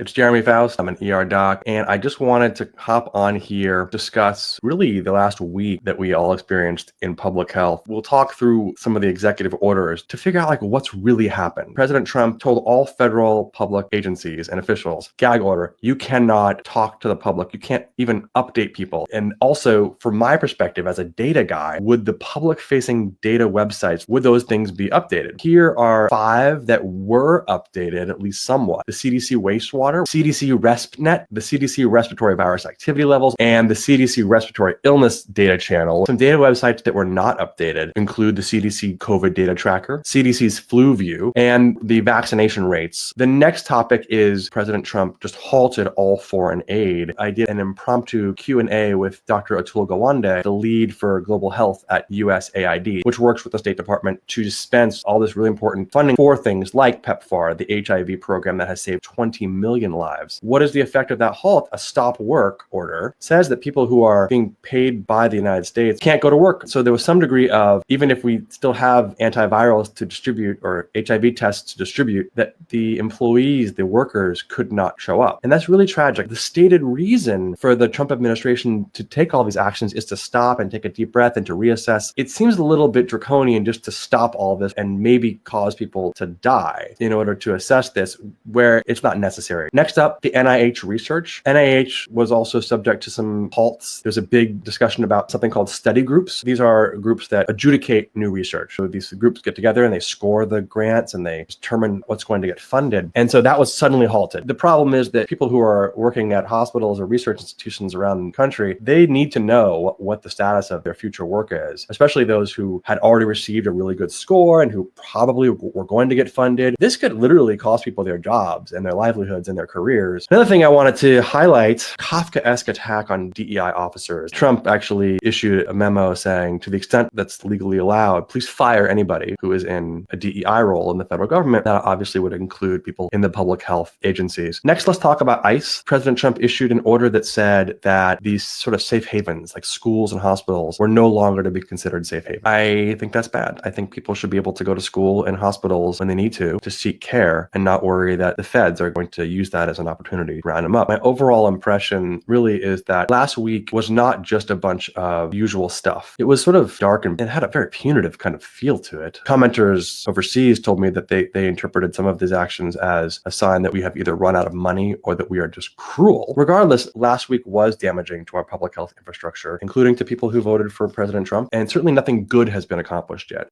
It's Jeremy Faust. I'm an ER doc, and I just wanted to hop on here, discuss really the last week that we all experienced in public health. We'll talk through some of the executive orders to figure out what's really happened. President Trump told all federal public agencies and officials, gag order, you cannot talk to the public. You can't even update people. And also, from my perspective as a data guy, would the public-facing data websites, would those things be updated? Here are 5 that were updated, at least somewhat. The CDC wastewater, CDC RespNet, the CDC respiratory virus activity levels, and the CDC respiratory illness data channel. Some data websites that were not updated include the CDC COVID data tracker, CDC's flu view, and the vaccination rates. The next topic is President Trump just halted all foreign aid. I did an impromptu Q&A with Dr. Atul Gawande, the lead for global health at USAID, which works with the State Department to dispense all this really important funding for things like PEPFAR, the HIV program that has saved 20 million lives. What is the effect of that halt? A stop work order says that people who are being paid by the United States can't go to work. So there was some degree of, even if we still have antivirals to distribute or HIV tests to distribute, that the employees, the workers could not show up. And that's really tragic. The stated reason for the Trump administration to take all these actions is to stop and take a deep breath and to reassess. It seems a little bit draconian just to stop all this and maybe cause people to die in order to assess this where it's not necessary. Next up, the NIH research. NIH was also subject to some halts. There's a big discussion about something called study groups. These are groups that adjudicate new research. So these groups get together and they score the grants and they determine what's going to get funded. And so that was suddenly halted. The problem is that people who are working at hospitals or research institutions around the country, they need to know what the status of their future work is, especially those who had already received a really good score and who probably were going to get funded. This could literally cost people their jobs and their livelihoods and their careers. Another thing I wanted to highlight, Kafkaesque attack on DEI officers. Trump actually issued a memo saying, to the extent that's legally allowed, please fire anybody who is in a DEI role in the federal government. That obviously would include people in the public health agencies. Next, let's talk about ICE. President Trump issued an order that said that these sort of safe havens, like schools and hospitals, were no longer to be considered safe havens. I think that's bad. I think people should be able to go to school and hospitals when they need to seek care and not worry that the feds are going to use that as an opportunity to round them up. My overall impression really is that last week was not just a bunch of usual stuff. It was sort of dark and it had a very punitive kind of feel to it. Commenters overseas told me that they interpreted some of these actions as a sign that we have either run out of money or that we are just cruel. Regardless, last week was damaging to our public health infrastructure, including to people who voted for President Trump, and certainly nothing good has been accomplished yet.